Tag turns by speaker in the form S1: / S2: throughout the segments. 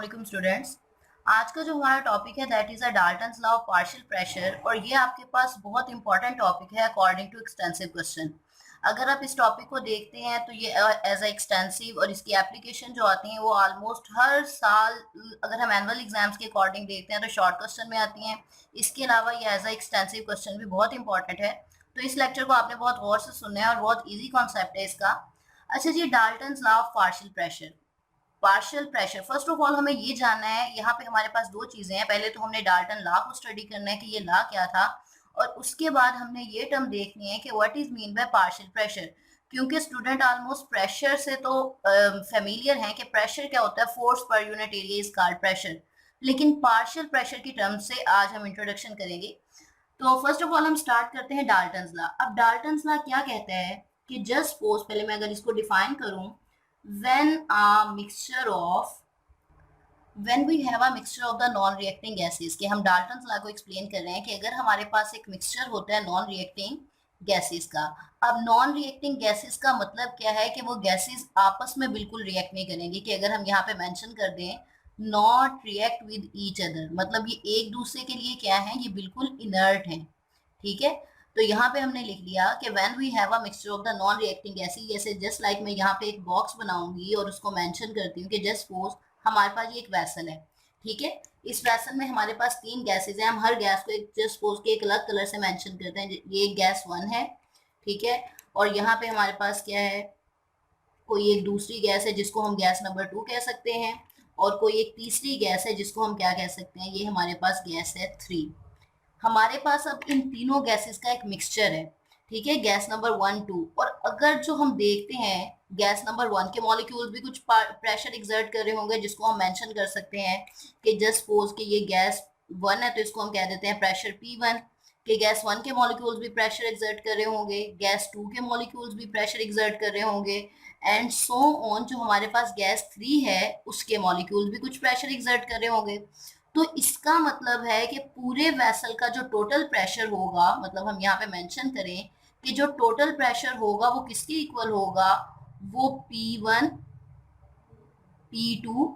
S1: वालेकुम स्टूडेंट्स। आज का जो हमारा टॉपिक है that is a Dalton's law of partial pressure और ये आपके पास बहुत इंपॉर्टेंट टॉपिक है अकॉर्डिंग टू एक्सटेंसिव क्वेश्चन। अगर आप इस टॉपिक को देखते हैं तो ये एज अ एक्सटेंसिव और इसकी एप्लीकेशन जो आती हैं वो ऑलमोस्ट हर साल, अगर हम एनुअल एग्जाम्स के अकॉर्डिंग देखते हैं तो शॉर्ट क्वेश्चन में आती हैं। इसके अलावा ये एज अ एक्सटेंसिव क्वेश्चन भी बहुत इंपॉर्टेंट है। तो इस लेक्चर को आपने बहुत गौर से सुनना है और बहुत ईजी कॉन्सेप्ट है इसका। अच्छा जी, Dalton's law of partial pressure. Partial pressure, first of all हमें ये जानना है, यहाँ पे हमारे पास दो चीजें हैं। पहले तो हमने डाल्टन लॉ को स्टडी करना है कि ये लॉ क्या था, और उसके बाद हमने ये टर्म देखनी है कि what is mean by partial pressure. क्योंकि स्टूडेंट ऑलमोस्ट प्रेशर से तो फेमिलियर हैं कि प्रेशर क्या होता है, force per unit area is called pressure. लेकिन पार्शियल प्रेशर की टर्म से आज हम इंट्रोडक्शन करेंगे। तो फर्स्ट ऑफ ऑल हम स्टार्ट करते हैं डाल्टन्स लॉ। अब डाल्टन्स लॉ क्या कहता है कि जस्ट सपोज, पहले मैं अगर इसको डिफाइन करूं, when a mixture of when we have a mixture of the non reacting gases, कि हम डाल्टन्स लॉ को एक्सप्लेन कर रहे हैं कि अगर हमारे पास एक मिक्सचर होता है नॉन रिएक्टिंग गैसेस का। अब नॉन रिएक्टिंग गैसेस का मतलब क्या है कि वो गैसेस आपस में बिल्कुल रिएक्ट नहीं करेंगी। कि अगर हम यहाँ पे मेंशन कर दें not react with each other, मतलब ये एक दूसरे के लिए क्या है, ये बिल्कुल इनर्ट है। ठीक है, तो यहाँ पे हमने लिख लिया कि when we have a mixture of the non reacting gases, जैसे जस्ट लाइक मैं यहाँ पे एक बॉक्स बनाऊंगी और उसको मेंशन करती हूँ कि जस्ट सपोज हमारे पास ये एक वैसल है। ठीक है, इस वैसल में हमारे पास तीन गैसेज हैं। हम हर गैस को एक जस्ट सपोज के एक अलग कलर से मेंशन करते हैं। ये गैस 1 है, ठीक है, और यहाँ पे हमारे पास क्या है, कोई एक दूसरी गैस है जिसको हम गैस नंबर 2 कह सकते हैं, और कोई एक तीसरी गैस है जिसको हम क्या कह सकते हैं, ये हमारे पास गैस है 3। हमारे पास अब इन तीनों गैसेस का एक मिक्सचर है। ठीक है, गैस नंबर 1 2, और अगर जो हम देखते हैं गैस नंबर 1 के मॉलिक्यूल्स भी कुछ प्रेशर एक्सर्ट कर रहे होंगे, जिसको हम मेंशन कर सकते हैं कि जस्ट सपोज कि ये गैस 1 है तो इसको हम कह देते हैं प्रेशर P1। कि गैस 1 के मॉलिक्यूल्स भी प्रेशर एक्सर्ट कर रहे होंगे, गैस 2 के मॉलिक्यूल्स भी प्रेशर एक्सर्ट कर रहे होंगे, एंड सो ऑन। जो हमारे पास गैस 3 है उसके मॉलिक्यूल्स भी कुछ प्रेशर एक्सर्ट कर रहे होंगे। तो इसका मतलब है कि पूरे वेसल का जो टोटल प्रेशर होगा, मतलब हम यहाँ पे मेंशन करें कि जो टोटल प्रेशर होगा वो किसके इक्वल होगा, वो P1, P2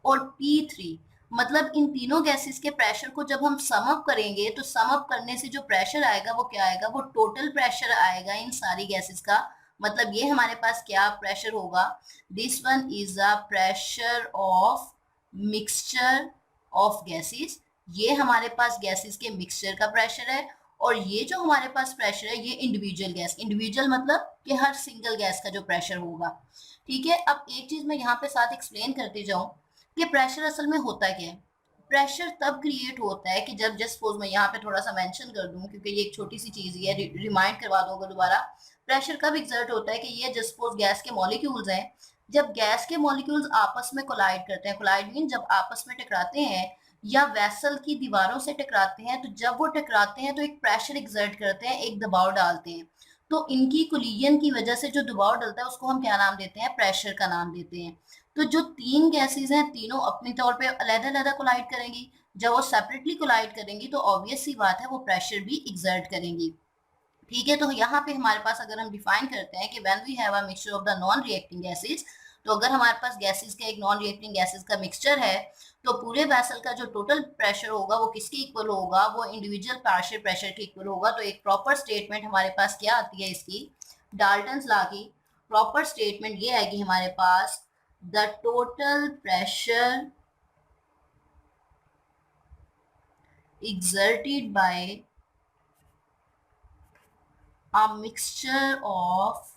S1: और P3। मतलब इन तीनों गैसेस के प्रेशर को जब हम सम अप करेंगे तो सम अप करने से जो प्रेशर आएगा वो क्या आएगा, वो टोटल प्रेशर आएगा इन सारी गैसेस का। मतलब ये हमारे पास क्या प्रेशर होगा, this one is a pressure of mixture of gases. ये हमारे पास गैसेस के मिक्सचर का प्रेशर है, और ये जो हमारे पास प्रेशर है ये इंडिविजुअल गैस, इंडिविजुअल मतलब कि हर सिंगल गैस का जो प्रेशर होगा। ठीक है, अब एक चीज मैं यहाँ पे साथ एक्सप्लेन करती जाऊं कि प्रेशर असल में होता क्या है। प्रेशर तब क्रिएट होता है कि जब जस्ट सपोज मैं यहाँ पे थोड़ा सा मेंशन कर दूं, क्योंकि ये एक छोटी सी चीज है, रिमाइंड करवा दूंगा दोबारा। प्रेशर कब एग्जर्ट होता है कि ये जस्ट सपोज गैस के मॉलिक्यूल्स हैं, जब गैस के मॉलिक्यूल्स आपस में कोलाइड करते हैं। कोलाइड मीन जब आपस में टकराते हैं या वेसल की दीवारों से टकराते हैं, तो जब वो टकराते हैं तो एक प्रेशर एग्जर्ट करते हैं, एक दबाव डालते हैं। तो इनकी कोलिजन की वजह से जो दबाव डलता है उसको हम क्या नाम देते हैं, प्रेशर का नाम देते हैं। तो जो तीन गैसेस हैं तीनों अपनी तौर पे अलग-अलग कोलाइड करेंगी। जब वो सेपरेटली कोलाइड करेंगी तो ऑब्वियस सी बात है वो प्रेशर भी एग्जर्ट करेंगी। ठीक है, तो यहाँ पे हमारे पास अगर हम डिफाइन करते हैं कि when we have a mixture of the non reacting gases, तो अगर हमारे पास गैसेस का एक नॉन रिएक्टिंग गैसेस का मिक्सचर है तो पूरे वेसल का जो टोटल प्रेशर होगा वो किसके इक्वल होगा, वो इंडिविजुअल पार्शियल प्रेशर के इक्वल होगा। तो एक प्रॉपर स्टेटमेंट हमारे पास क्या आती है इसकी, डाल्टन्स लॉ की प्रॉपर स्टेटमेंट ये आएगी हमारे पास, the total pressure exerted by a mixture of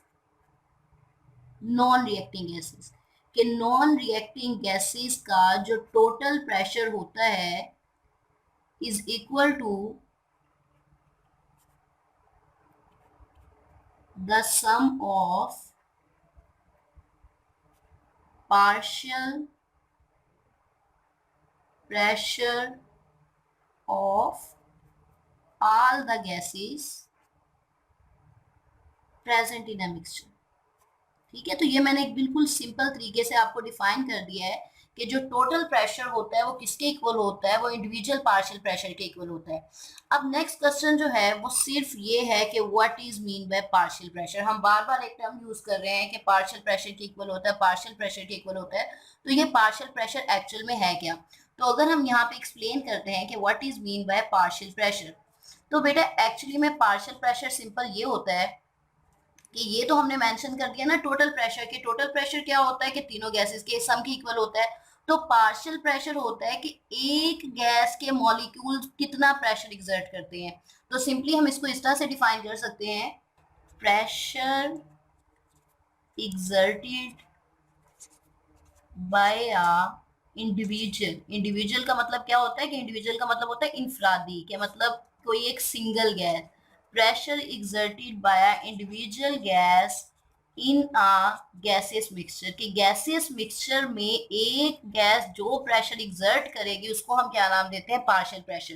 S1: non reacting gases, कि नॉन रिएक्टिंग गैसेस का जो टोटल प्रेशर होता है is equal to the sum of partial pressure of all the gases present in a mixture। ठीक है, तो ये मैंने एक बिल्कुल सिंपल तरीके से आपको डिफाइन कर दिया है कि जो टोटल प्रेशर होता है वो किसके इक्वल होता है, वो इंडिविजुअल पार्शियल प्रेशर के इक्वल होता है। अब नेक्स्ट क्वेश्चन जो है वो सिर्फ ये है कि what is mean by partial pressure. हम बार बार एक टर्म यूज कर रहे हैं कि पार्शियल प्रेशर के इक्वल होता है, पार्शियल प्रेशर के इक्वल होता है, तो ये पार्शियल प्रेशर एक्चुअल में है क्या। तो अगर हम यहाँ पे एक्सप्लेन करते हैं कि what is mean by partial pressure, तो बेटा एक्चुअली में पार्शियल प्रेशर सिंपल ये होता है कि ये तो हमने मेंशन कर दिया ना टोटल प्रेशर के, टोटल प्रेशर क्या होता है कि तीनों गैसेस के सम के इक्वल होता है। तो पार्शियल प्रेशर होता है कि एक गैस के मॉलिक्यूल कितना प्रेशर एक्सर्ट करते हैं। तो सिंपली हम इसको इस तरह से डिफाइन कर सकते हैं, pressure exerted bye a individual. Individual का मतलब क्या होता है कि इंडिविजुअल का मतलब होता है इंफरादी, के मतलब कोई एक single gas. Pressure exerted bye a individual gas in a gaseous mixture, कि गैसियस मिक्सचर में एक गैस जो प्रेशर एक्सर्ट करेगी उसको हम क्या नाम देते हैं, पार्शियल प्रेशर।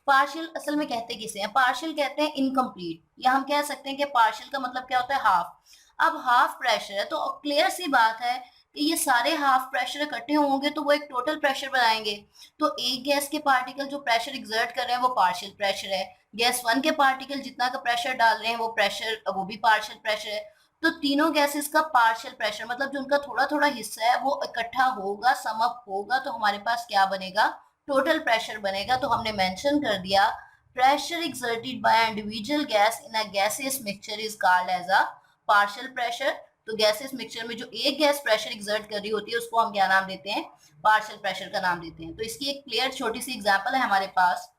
S1: पार्शियल असल में कहते किसे हैं, पार्शियल कहते हैं इनकम्प्लीट, या हम कह सकते हैं कि पार्शियल का मतलब क्या होता है, हाफ। अब हाफ प्रेशर है तो क्लियर सी बात है कि ये सारे हाफ प्रेशर इकट्ठे होंगे तो वो एक टोटल प्रेशर बनाएंगे। तो एक गैस के पार्टिकल जो प्रेशर एक्सर्ट कर रहे हैं वो पार्शियल प्रेशर है, गैस वन के पार्टिकल जितना का प्रेशर डाल रहे हैं वो प्रेशर, वो भी पार्शियल प्रेशर है। तो तीनों गैसेस का पार्शियल प्रेशर मतलब जो उनका थोड़ा थोड़ा हिस्सा है वो इकट्ठा होगा, सम अप होगा, तो हमारे पास क्या बनेगा, टोटल प्रेशर बनेगा। तो हमने मेंशन कर दिया pressure exerted by individual gas in a gaseous mixture is called as a partial pressure. तो गैसेस मिक्सचर में जो एक गैस प्रेशर एक्सर्ट कर रही होती है उसको हम क्या नाम देते हैं, पार्शियल प्रेशर का नाम देते हैं। तो इसकी एक क्लियर छोटी सी एग्जांपल है हमारे पास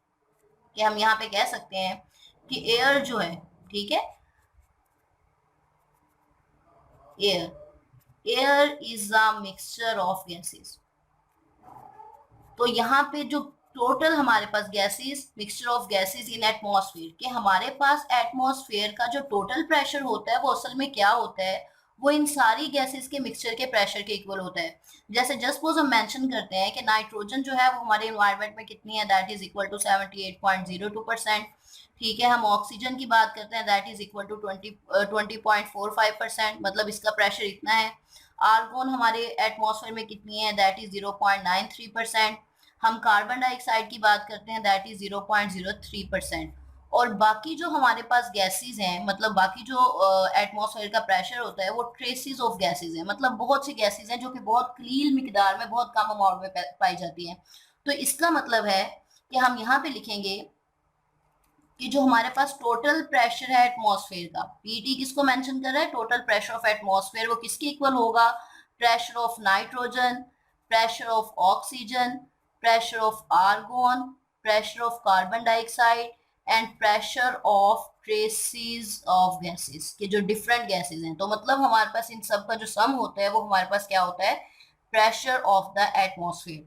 S1: कि हम यहाँ पे कह सकते हैं कि एयर जो है, ठीक है, air is a mixture of gases. तो यहाँ पे जो टोटल हमारे पास gases, mixture of gases in atmosphere, कि हमारे पास एटमॉस्फेयर का जो टोटल प्रेशर होता है वो असल में क्या होता है, वो इन सारी गैसेस के मिक्सचर के प्रेशर के इक्वल होता है। जैसे जस्ट सपोज हम मेंशन करते हैं कि नाइट्रोजन जो है वो हमारे एनवायरनमेंट में कितनी है, दैट इज इक्वल टू 78.02%। ठीक है, हम ऑक्सीजन की बात करते हैं, दैट इज इक्वल टू 20.45%, मतलब इसका प्रेशर इतना है। आर्गोन हमारे एटमॉस्फेयर में कितनी है, दैट इज 0.93%। हम कार्बन डाइऑक्साइड की बात करते हैं, दैट इज 0.03%। और बाकी जो हमारे पास गैसेस हैं, मतलब बाकी जो एटमॉस्फेयर का प्रेशर होता है वो ट्रेसेस ऑफ गैसेस हैं, मतलब बहुत सी गैसेस हैं जो कि बहुत क्लीन मिकदार में, बहुत कम अमाउंट में पाई जाती हैं। तो इसका मतलब है कि हम यहाँ पे लिखेंगे कि जो हमारे पास टोटल प्रेशर है एटमॉस्फेयर का, पीटी किसको मेंशन कर रहा है, टोटल प्रेशर ऑफ एटमॉस्फेयर, वो किसके इक्वल होगा, pressure of nitrogen, pressure of oxygen, pressure of argon, pressure of carbon dioxide and pressure of traces of gases, के जो डिफरेंट गैसेस हैं। तो मतलब हमारे पास इन सब का जो सम होता है वो हमारे पास क्या होता है, प्रेशर ऑफ द एटमॉस्फेयर।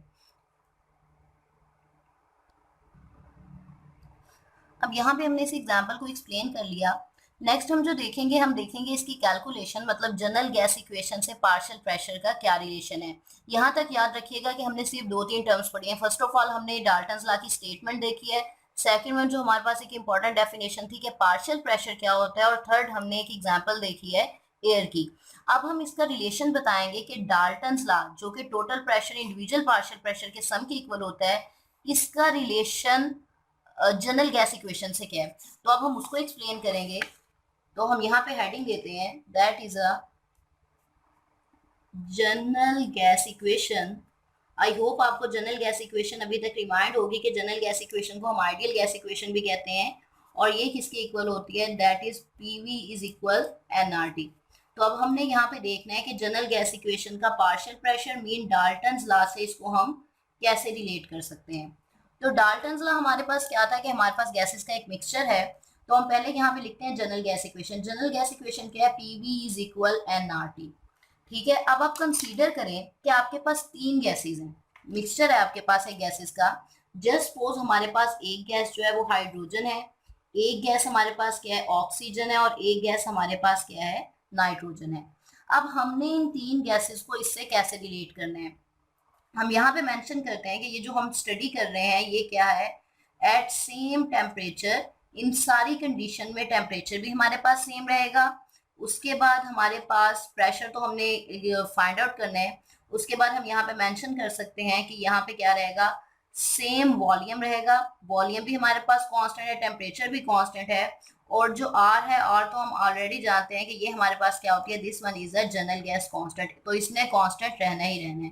S1: अब यहाँ पे हमने इस एग्जाम्पल को एक्सप्लेन कर लिया। नेक्स्ट हम जो देखेंगे, हम देखेंगे इसकी कैलकुलेशन, मतलब जनरल गैस इक्वेशन से पार्शियल प्रेशर का क्या रिलेशन है। यहाँ तक याद रखिएगा कि हमने सिर्फ दो तीन टर्म्स पढ़ी हैं। फर्स्ट ऑफ ऑल हमने डाल्टन्स लॉ की स्टेटमेंट देखी है, सेकंड में जो हमारे पास एक इंपॉर्टेंट डेफिनेशन थी कि पार्शियल प्रेशर क्या होता है, और थर्ड हमने एक एग्जाम्पल देखी है एयर की। अब हम इसका रिलेशन बताएंगे कि डाल्टन्स लॉ जो कि total pressure individual partial pressure के सम के इक्वल होता है, इसका रिलेशन जनरल गैस इक्वेशन से क्या है। तो अब हम उसको एक्सप्लेन करेंगे। तो हम यहाँ पे हेडिंग देते हैं, that is a general gas equation. I hope आपको जनरल गैस इक्वेशन अभी तक रिमाइंड होगी कि जनरल गैस इक्वेशन को हम आइडियल गैस इक्वेशन भी कहते हैं, और ये किसके इक्वल होती है, that is PV is equal NRT. तो अब हमने यहाँ पे देखना है कि जनरल गैस इक्वेशन का partial pressure mean Dalton's law से इसको हम कैसे रिलेट कर सकते हैं। तो डाल्टन्स लॉ हमारे पास क्या था कि हमारे पास गैसेस का एक मिक्सचर है। तो हम पहले यहाँ पे लिखते हैं general gas equation. General gas equation क्या है, पीवी इज इक्वल एनआरटी। ठीक है, अब आप कंसीडर करें कि आपके पास तीन गैसेस हैं, मिक्सचर है आपके पास एक गैसेस का। जस्ट सपोज हमारे पास एक गैस जो है वो हाइड्रोजन है, एक गैस हमारे पास क्या है, ऑक्सीजन है, और एक गैस हमारे पास क्या है, नाइट्रोजन है। अब हमने इन तीन गैसेस को इससे कैसे रिलेट करना है, हम यहाँ पे मेंशन करते हैं कि ये जो हम स्टडी कर रहे हैं ये क्या है, एट सेम टेम्परेचर, इन सारी कंडीशन में टेम्परेचर भी हमारे पास सेम रहेगा, उसके बाद हमारे पास प्रेशर तो हमने फाइंड आउट करना है। उसके बाद हम यहाँ पे मेंशन कर सकते हैं कि यहाँ पे क्या रहेगा, सेम वॉल्यूम रहेगा। वॉल्यूम भी हमारे पास कांस्टेंट है, टेम्परेचर भी कांस्टेंट है, और जो आर है, आर तो हम ऑलरेडी जानते हैं कि ये हमारे पास क्या होती है, this one is a general gas constant, तो इसने कांस्टेंट रहना ही रहना है।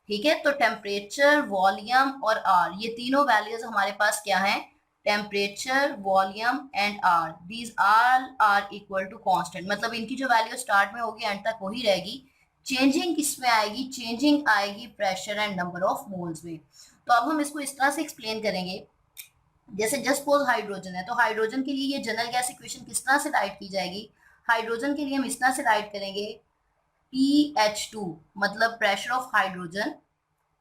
S1: ठीक है, तो टेम्परेचर, वॉल्यूम और आर, ये तीनों वैल्यूज हमारे पास क्या है, temperature, volume and R, these all are equal to constant. मतलब इनकी जो वैल्यू स्टार्ट में होगी एंड तक वही रहेगी। चेंजिंग किस में आएगी, चेंजिंग आएगी pressure and number of moles में। तो अब हम इसको इस तरह से एक्सप्लेन करेंगे, जैसे जस्ट सपोज हाइड्रोजन है, तो हाइड्रोजन के लिए ये जनरल गैस इक्वेशन किस तरह से राइट की जाएगी, हाइड्रोजन के लिए हम इस तरह से राइट करेंगे, PH2 मतलब pressure of hydrogen,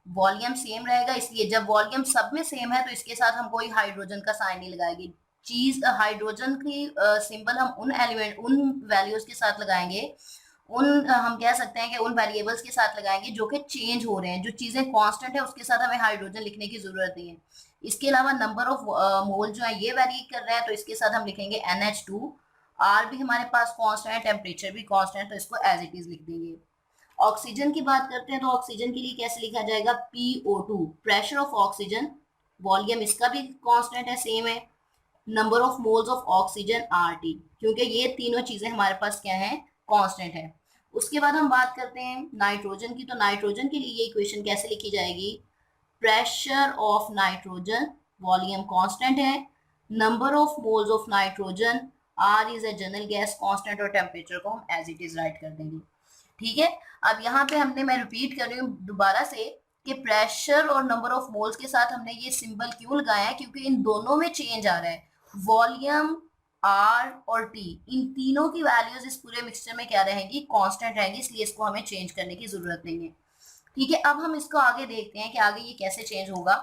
S1: volume same रहेगा, इसलिए जब वॉल्यूम सब में सेम है तो इसके साथ हम कोई हाइड्रोजन का साइन नहीं लगाएंगे। चीज हाइड्रोजन की सिंबल हम उन एलिमेंट, उन वैल्यूज के साथ लगाएंगे, उन हम कह सकते हैं कि उन वेरिएबल्स के साथ लगाएंगे जो कि चेंज हो रहे हैं। जो चीजें कांस्टेंट है उसके साथ हमें हाइड्रोजन लिखने की जरूरत नहीं है। इसके अलावा नंबर ऑफ मोल जो है ये वेरी कर रहा है, तो इसके साथ हम लिखेंगे NH2। आर भी हमारे पास कांस्टेंट है, टेम्परेचर भी कांस्टेंट है, तो इसको एज इट इज लिख देंगे। ऑक्सीजन की बात करते हैं, तो ऑक्सीजन के लिए कैसे लिखा जाएगा, PO2, pressure of oxygen, volume इसका भी कांस्टेंट है, सेम है, number of moles of oxygen RT, क्योंकि ये तीनों चीजें हमारे पास क्या है, कांस्टेंट है। उसके बाद हम बात करते हैं नाइट्रोजन की, तो नाइट्रोजन के लिए ये इक्वेशन कैसे लिखी जाएगी, pressure of nitrogen, volume constant है, number of moles of nitrogen, R is a general gas constant, और टेम्परेचर को हम एज इट इज राइट कर देंगे। ठीक है, अब यहाँ पे हमने, मैं रिपीट कर रही हूँ दोबारा से, कि प्रेशर और नंबर ऑफ मोल्स के साथ हमने ये सिंबल क्यों लगाया है, क्योंकि इन दोनों में चेंज आ रहा है। वॉल्यूम, आर और टी, इन तीनों की वैल्यूज इस पूरे मिक्सचर में क्या रहेंगी, कांस्टेंट रहेंगी, इसलिए इसको हमें चेंज करने की जरूरत नहीं है। ठीक है, अब हम इसको आगे देखते हैं कि आगे ये कैसे चेंज होगा।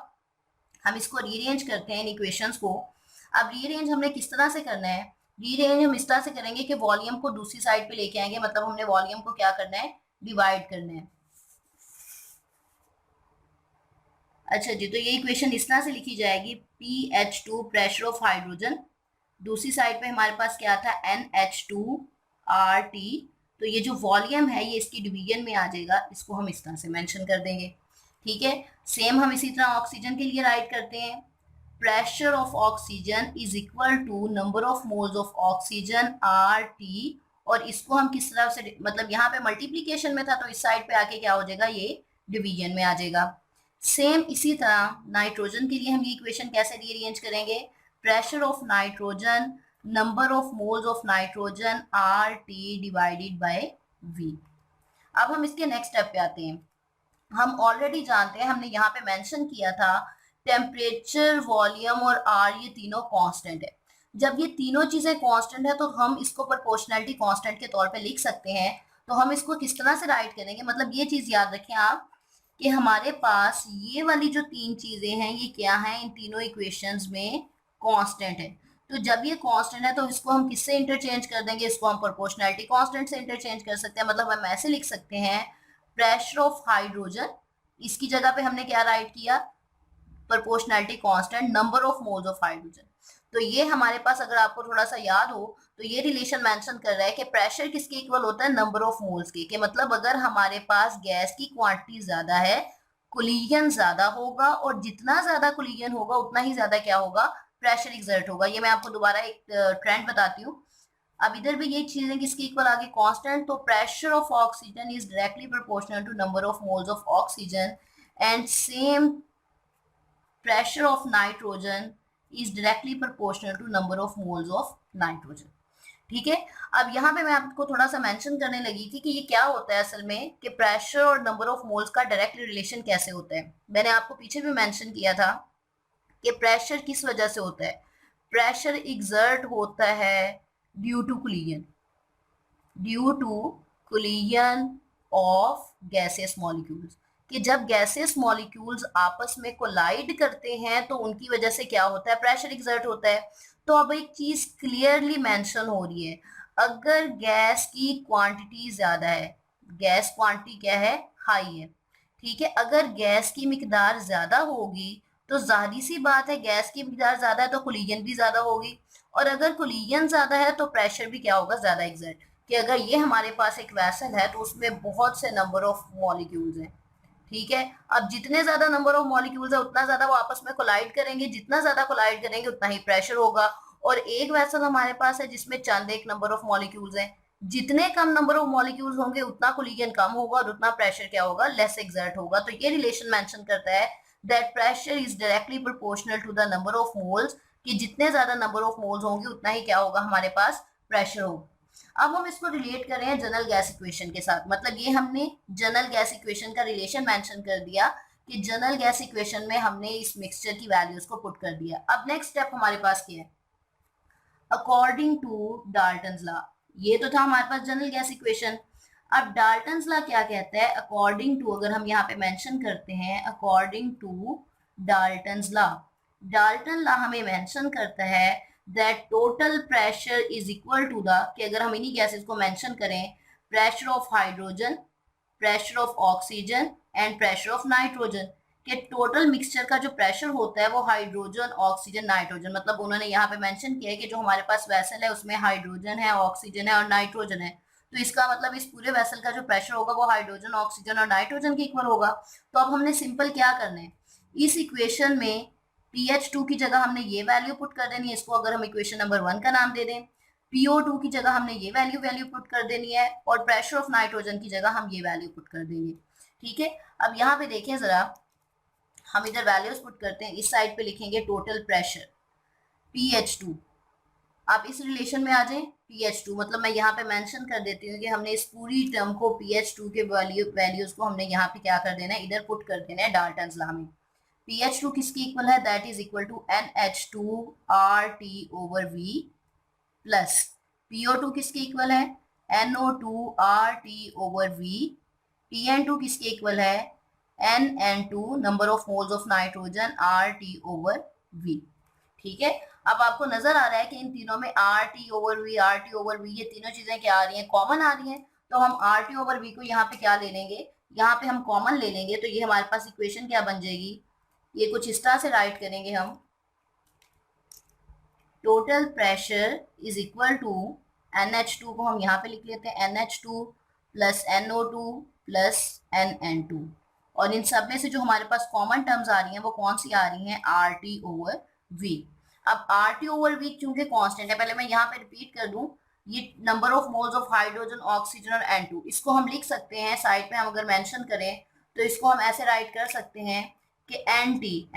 S1: हम इसको रीअरेंज करते हैं इन इक्वेशंस को। अब रीअरेंज हमने किस तरह से करना है, रीअरेंज हम इस तरह से करेंगे कि वॉल्यूम को दूसरी साइड पे लेके आएंगे, मतलब हमने वॉल्यूम को क्या करना है, डिवाइड करना है। अच्छा जी, तो ये इक्वेशन इस तरह से लिखी जाएगी, PH2 प्रेशर ऑफ हाइड्रोजन, दूसरी साइड पे हमारे पास क्या था, NH2RT, तो ये जो वॉल्यूम है ये इसकी डिवीजन में आ जाएगा, इसको हम इस तरह से मेंशन कर देंगे। ठीक है, सेम हम इसी तरह ऑक्सीजन के लिए राइट करते हैं, pressure of oxygen is equal to number of moles of oxygen RT, और इसको हम किस तरह से, मतलब यहाँ पे मल्टीप्लीकेशन में था तो इस साइड पे आके क्या हो जाएगा, ये डिवीजन में आ जाएगा। सेम इसी तरह नाइट्रोजन के लिए हम ये इक्वेशन कैसे रीअरेंज करेंगे, pressure of nitrogen, number of moles of nitrogen RT divided by V। अब हम इसके नेक्स्ट स्टेप पे आते हैं। हम ऑलरेडी जानते हैं, हमने यहाँ पे मेंशन किया था, टेम्परेचर, वॉल्यूम और R ये तीनों कांस्टेंट है। जब ये तीनों चीजें कांस्टेंट है तो हम इसको प्रोपोर्शनैलिटी कांस्टेंट के तौर पे लिख सकते हैं। तो हम इसको किस तरह से राइट करेंगे, मतलब ये चीज याद रखें आप कि हमारे पास ये वाली जो तीन चीजें हैं ये क्या हैं, इन तीनों इक्वेशंस में कांस्टेंट है। तो जब ये कांस्टेंट है तो इसको हम किससे इंटरचेंज कर देंगे, इसको हम प्रोपोर्शनैलिटी कांस्टेंट से इंटरचेंज कर सकते हैं। मतलब हम ऐसे लिख सकते हैं, प्रेशर ऑफ हाइड्रोजन, इसकी जगह पे हमने क्या राइट किया, proportionality constant, number of moles of hydrogen. तो ये हमारे पास, अगर आपको थोड़ा सा याद हो, तो ये रिलेशन मेंशन कर रहा है कि प्रेशर किसके इक्वल होता है, नंबर ऑफ मोल्स के मतलब अगर हमारे पास गैस की क्वांटिटी ज्यादा है, कोलिजन ज्यादा होगा, और जितना ज्यादा कोलिजन होगा उतना ही ज्यादा क्या होगा, प्रेशर एक्सर्ट होगा। ये मैं आपको दोबारा एक ट्रेंड बताती हूँ। अब इधर भी ये चीजें किसके इक्वल आगे, कांस्टेंट, तो pressure of oxygen is directly proportional to number of moles of oxygen, and same pressure of nitrogen is directly proportional to number of moles of nitrogen। ठीक है, अब यहाँ पे मैं आपको थोड़ा सा मेंशन करने लगी थी कि ये क्या होता है असल में, कि प्रेशर और नंबर ऑफ मोल्स का डायरेक्ट रिलेशन कैसे होता है। मैंने आपको पीछे भी मेंशन किया था कि प्रेशर किस वजह से होता है, प्रेशर एक्सर्ट होता है due to collision, due to collision of gaseous molecules, कि जब गैसेस मॉलिक्यूल्स आपस में कोलाइड करते हैं तो उनकी वजह से क्या होता है, प्रेशर एक्सर्ट होता है। तो अब एक चीज क्लियरली मेंशन हो रही है, अगर गैस की क्वांटिटी ज्यादा है, गैस क्वांटिटी क्या है, हाई है, ठीक है, अगर गैस की मिकदार ज्यादा होगी तो जाहिर सी बात है, गैस की मिकदार ज्यादा है तो कोलिजन भी ज्यादा होगी, और अगर कोलिजन ज्यादा है तो प्रेशर भी क्या होगा, ज्यादा एक्सर्ट। कि अगर ये हमारे पास एक वेसल है तो उसमें बहुत से नंबर ऑफ मॉलिक्यूल्स हैं, ठीक है। अब जितने ज्यादा नंबर ऑफ मॉलिक्यूल्स है उतना ज्यादा वो आपस में कोलाइड करेंगे, जितना ज्यादा कोलाइड करेंगे उतना ही प्रेशर होगा। और एक वेसल हमारे पास है जिसमें चंद एक नंबर ऑफ मॉलिक्यूल्स हैं, जितने कम नंबर ऑफ मॉलिक्यूल्स होंगे उतना कोलिजन कम होगा और उतना प्रेशर क्या होगा, लेस एक्सर्ट होगा। तो ये रिलेशन मेंशन करता है that pressure is directly proportional to the number of moles, कि जितने ज्यादा नंबर ऑफ मोल्स होंगे उतना ही क्या होगा, हमारे पास प्रेशर होगा। अब हम इसको रिलेट कर रहे हैं जनरल गैस इक्वेशन के साथ, मतलब ये हमने जनरल गैस इक्वेशन का रिलेशन मेंशन कर दिया कि जनरल गैस इक्वेशन में हमने इस मिक्सचर की वैल्यूज को पुट कर दिया। अब नेक्स्ट स्टेप हमारे पास क्या है, अकॉर्डिंग टू डाल्टन्स लॉ। ये तो था हमारे पास जनरल गैस इक्वेशन। अब डाल्टन्स लॉ क्या कहता है, अकॉर्डिंग टू, अगर हम यहाँ पे मेंशन करते हैं according to Dalton's law, Dalton law हमें मेंशन करता है that total pressure is equal to the, कि अगर हम इन्हीं गैसेस को मेंशन करें, pressure of hydrogen, pressure of oxygen and pressure of nitrogen, कि टोटल मिक्सचर का जो प्रेशर होता है वो हाइड्रोजन ऑक्सीजन नाइट्रोजन, मतलब उन्होंने यहाँ पे मेंशन किया है कि जो हमारे पास वेसल है उसमें हाइड्रोजन है, ऑक्सीजन है और नाइट्रोजन है, तो इसका मतलब इस पूरे वेसल का जो प्रेशर होगा वो हाइड्रोजन ऑक्सीजन और नाइट्रोजन के इक्वल होगा। तो अब हमने सिंपल क्या करना है, इस इक्वेशन में PH2 की जगह हमने ये वैल्यू पुट कर देनी है, इसको अगर हम इक्वेशन नंबर 1 का नाम दे दें, PO2 की जगह हमने ये वैल्यू पुट कर देनी है और प्रेशर ऑफ नाइट्रोजन की जगह हम ये वैल्यू पुट कर देंगे, ठीक है। अब यहाँ पे देखें जरा, हम इधर वैल्यूज पुट करते हैं, इस साइड पे लिखेंगे टोटल प्रेशर PH2। आप इस रिलेशन में आ जाएं, PH2 मतलब मैं यहाँ पे मेंशन कर देती हूँ कि हमने इस पूरी टर्म को PH2 के वैल्यूज को हमने यहाँ पे क्या कर देना है, इधर पुट कर देना है डाल्टन्स लॉ में। PH2 किसकी इक्वल है, that is equal to NH2RT/V plus PO2 किसके इक्वल है, NO2RT/V, PN2 किसके इक्वल है, NN2 number of moles of nitrogen RT/V, ठीक है। अब आपको नजर आ रहा है कि इन तीनों में RT/V ये तीनों चीजें क्या आ रही हैं, कॉमन आ रही हैं। तो हम RT/V को यहाँ पे क्या ले लेंगे, यहाँ पे हम कॉमन ले लेंगे, तो ये हमारे पास इक्वेशन क्या बन जाएगी, ये कुछ इस तरह से राइट करेंगे हम, total pressure is equal to NH2 को हम यहाँ पे लिख लेते हैं NH2 plus NO2 plus NN2, और इन सब में से जो हमारे पास कॉमन टर्म्स आ रही हैं वो कौन सी आ रही हैं, RT/V। अब RT/V चूंकि कांस्टेंट है, पहले मैं यहाँ पे रिपीट कर दूं, ये number of moles of hydrogen oxygen और N2, इसको हम लिख सकते हैं साइड पे, हम अगर मेंशन करें तो इसको हम ऐसे राइट कर सकते हैं कि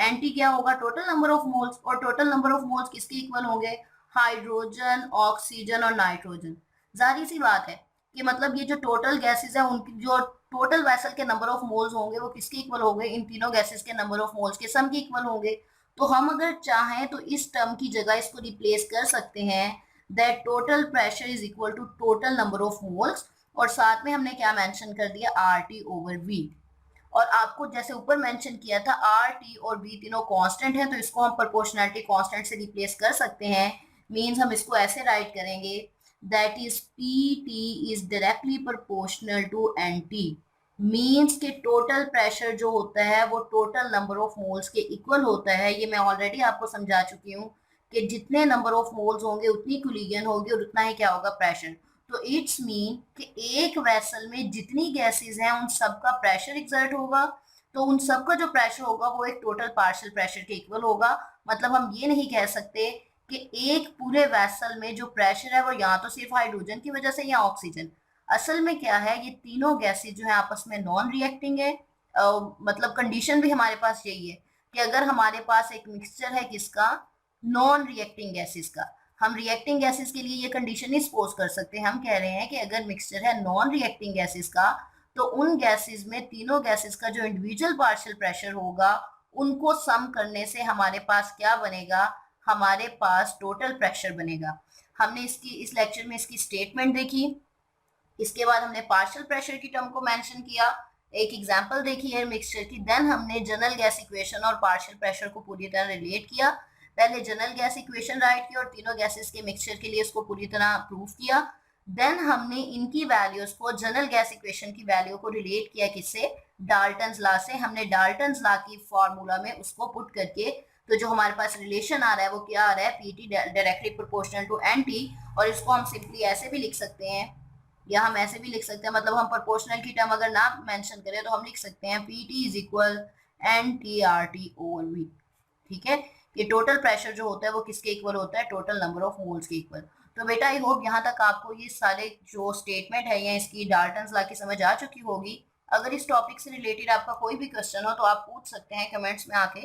S1: NT क्या होगा, टोटल नंबर ऑफ मोल्स, और टोटल नंबर ऑफ मोल्स किसके इक्वल होंगे, हाइड्रोजन ऑक्सीजन और नाइट्रोजन। जाहिर सी बात है कि मतलब ये जो टोटल गैसेस है उनकी जो टोटल वेसल के नंबर ऑफ मोल्स होंगे वो किसके इक्वल होंगे, इन तीनों गैसेस के नंबर ऑफ मोल्स के सम के इक्वल होंगे। तो हम अगर चाहें तो इस टर्म की जगह इसको रिप्लेस कर सकते हैं that total pressure is equal to total number of moles, और साथ में हमने क्या मेंशन कर दिया, RT/V। और आपको जैसे ऊपर मेंशन किया था RT और V तीनों कांस्टेंट है, तो इसको हम प्रोपोर्शनैलिटी कांस्टेंट से रिप्लेस कर सकते हैं। मींस हम इसको ऐसे राइट करेंगे, that is PT is directly proportional to NT, means के टोटल प्रेशर जो होता है वो टोटल नंबर ऑफ मोल्स के इक्वल होता है। ये मैं ऑलरेडी आपको समझा चुकी हूँ कि जितने नंबर ऑफ मोल्स होंगे उतनी कोलिजन होगी और उतना ही क्या होगा, प्रेशर। तो इट्स मीन कि एक वेसल में जितनी गैसेस हैं उन सबका प्रेशर एक्सर्ट होगा, तो उन सबका जो प्रेशर होगा वो एक टोटल पार्शियल प्रेशर के इक्वल होगा। मतलब हम ये नहीं कह सकते कि एक पूरे वेसल में जो प्रेशर है वो या तो सिर्फ हाइड्रोजन की वजह से या ऑक्सीजन। असल में क्या है, ये तीनों गैसेस जो है आपस में नॉन रिएक्टिंग है। मतलब कंडीशन भी हमारे पास यही है कि अगर हमारे पास एक मिक्सचर है किसका, नॉन रिएक्टिंग गैसेस का, हम रिएक्टिंग गैसेस के लिए ये कंडीशन नहीं सपोज कर सकते। हम कह रहे हैं कि अगर मिक्सचर है नॉन रिएक्टिंग गैसेस का, तो उन गैसेस में तीनों गैसेस का जो इंडिविजुअल पार्शियल प्रेशर होगा उनको सम करने से हमारे पास क्या बनेगा, हमारे पास टोटल प्रेशर बनेगा। हमने इसकी इस लेक्चर में इसकी स्टेटमेंट देखी, इसके बाद हमने पार्शियल प्रेशर की टर्म को मेंशन किया, एक एग्जांपल देखी है मिक्सचर की, देन हमने जनरल गैस इक्वेशन और पार्शियल प्रेशर को पूरी तरह रिलेट किया। पहले जनरल गैस इक्वेशन राइट की और तीनों गैसेस के मिक्सचर के लिए इसको पूरी तरह प्रूफ किया। देन हमने इनकी वैल्यूज को, जनरल गैस इक्वेशन की वैल्यू को रिलेट किया किससे, डाल्टन्स लॉ से। हमने डाल्टन्स लॉ की फॉर्मूला में उसको पुट करके, तो जो हमारे पास रिलेशन आ रहा है वो क्या आ रहा है, PT directly proportional to NT, और इसको हम सिंपली ऐसे भी लिख सकते हैं या हम ऐसे भी लिख सकते हैं, मतलब हम प्रोपोर्शनल की टर्म अगर ना मेंशन करें तो हम लिख सकते हैं PT is equal NTRT over V। ठीक है, ये टोटल प्रेशर जो होता है वो किसके इक्वल होता है, टोटल नंबर ऑफ मोल्स के इक्वल। तो बेटा आई होप यहाँ तक आपको ये सारे जो स्टेटमेंट है या इसकी डाल्टन्स लॉ की समझ आ चुकी होगी। अगर इस टॉपिक से रिलेटेड आपका कोई भी क्वेश्चन हो तो आप पूछ सकते हैं कमेंट्स में आके।